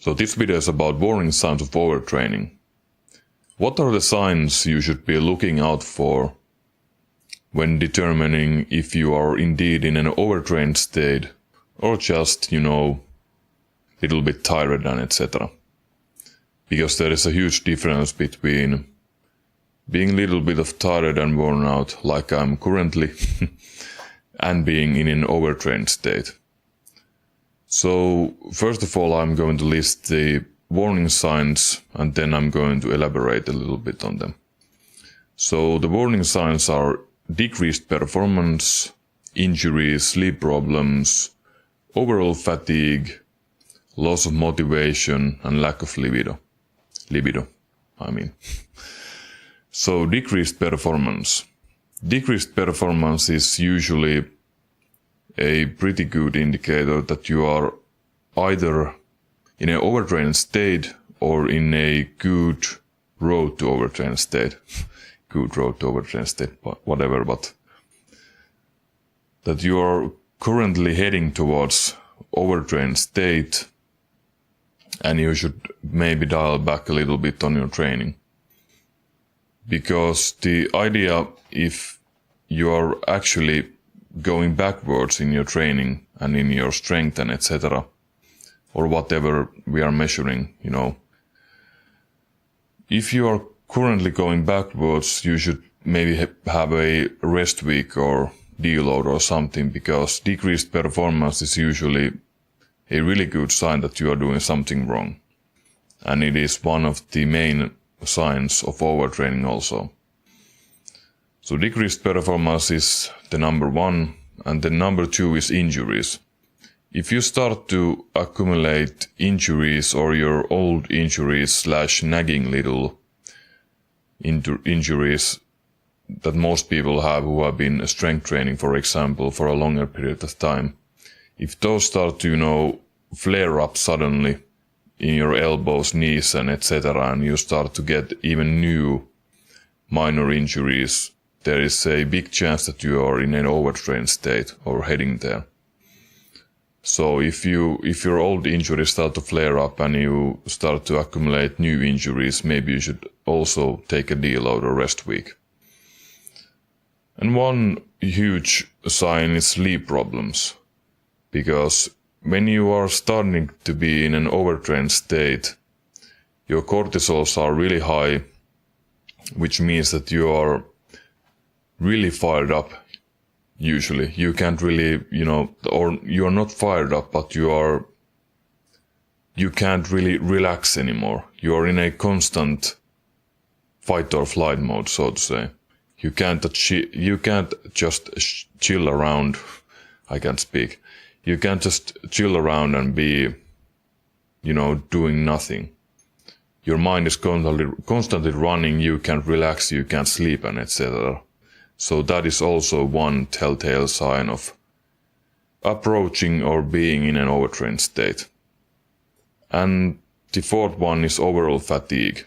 So this video is about warning signs of overtraining. What are the signs you should be looking out for when determining if you are indeed in an overtrained state or just, little bit tired and etc. Because there is a huge difference between being a little bit of tired and worn out, like I'm currently, and being in an overtrained state. So, first of all, I'm going to list the warning signs and then I'm going to elaborate a little bit on them. So, the warning signs are decreased performance, injuries, sleep problems, overall fatigue, loss of motivation, and lack of libido. So, decreased performance. Decreased performance is usually a pretty good indicator that you are either in an overtrained state or in a good road to overtrained state. Good road to overtrained state, whatever, but that you are currently heading towards overtrained state and you should maybe dial back a little bit on your training. Because the idea, if you are actually going backwards in your training and in your strength and etc., or whatever we are measuring, if you are currently going backwards, you should maybe have a rest week or deload or something, because decreased performance is usually a really good sign that you are doing something wrong. And it is one of the main signs of overtraining also. So decreased performance is the number one, and the number two is injuries. If you start to accumulate injuries or your old injuries / nagging little injuries that most people have who have been strength training, for example, for a longer period of time, if those start to, flare up suddenly in your elbows, knees and etc., and you start to get even new minor injuries, there is a big chance that you are in an overtrained state or heading there. So if your old injuries start to flare up and you start to accumulate new injuries, maybe you should also take a deload or rest week. And one huge sign is sleep problems. Because when you are starting to be in an overtrained state, your cortisols are really high, which means that you are really fired up. Usually you can't really, or you're not fired up, but you can't really relax anymore. You're in a constant fight or flight mode, so to say. You can't just chill around. I can't speak. You can't just chill around and be, doing nothing. Your mind is constantly running. You can't relax, you can't sleep and etc. So that is also one telltale sign of approaching or being in an overtrained state. And the fourth one is overall fatigue.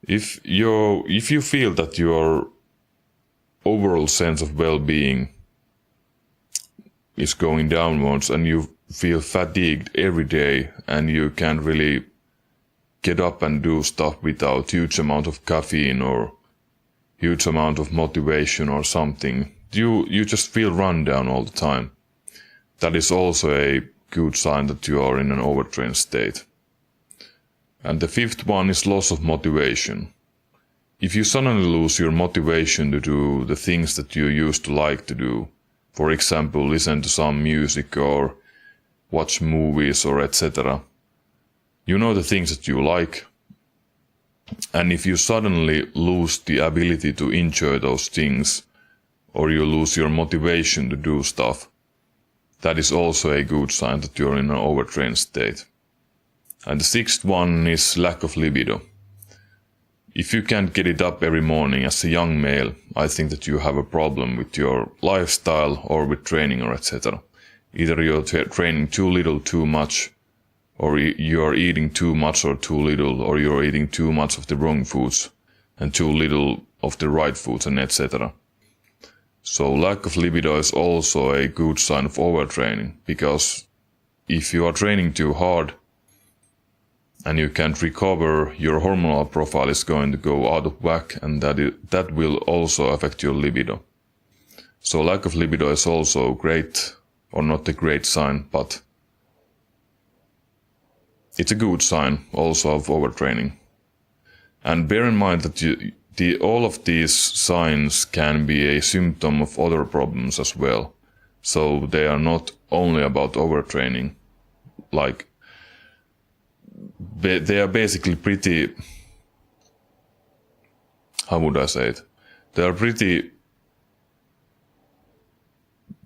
If you feel that your overall sense of well-being is going downwards and you feel fatigued every day and you can't really get up and do stuff without huge amount of caffeine or huge amount of motivation or something, you just feel run down all the time. That is also a good sign that you are in an overtrained state. And the fifth one is loss of motivation. If you suddenly lose your motivation to do the things that you used to like to do, for example, listen to some music or watch movies or etc., the things that you like, and if you suddenly lose the ability to enjoy those things, or you lose your motivation to do stuff, that is also a good sign that you're in an overtrained state. And the sixth one is lack of libido. If you can't get it up every morning as a young male, I think that you have a problem with your lifestyle or with training or etc. Either you're training too little, too much, or you're eating too much or too little, or you're eating too much of the wrong foods and too little of the right foods and etc. So lack of libido is also a good sign of overtraining, because if you are training too hard and you can't recover, your hormonal profile is going to go out of whack, and that will also affect your libido. So lack of libido is also great, or not a great sign, but it's a good sign also of overtraining. And bear in mind that all of these signs can be a symptom of other problems as well. So they are not only about overtraining. Like, they are basically pretty, how would I say it?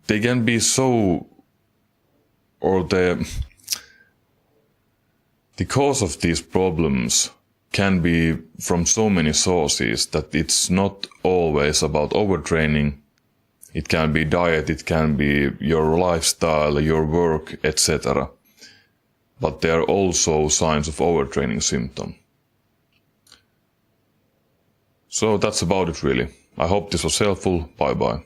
They can be so, or the cause of these problems can be from so many sources that it's not always about overtraining. It can be diet, it can be your lifestyle, your work, etc. But there are also signs of overtraining symptom. So that's about it really. I hope this was helpful. Bye bye.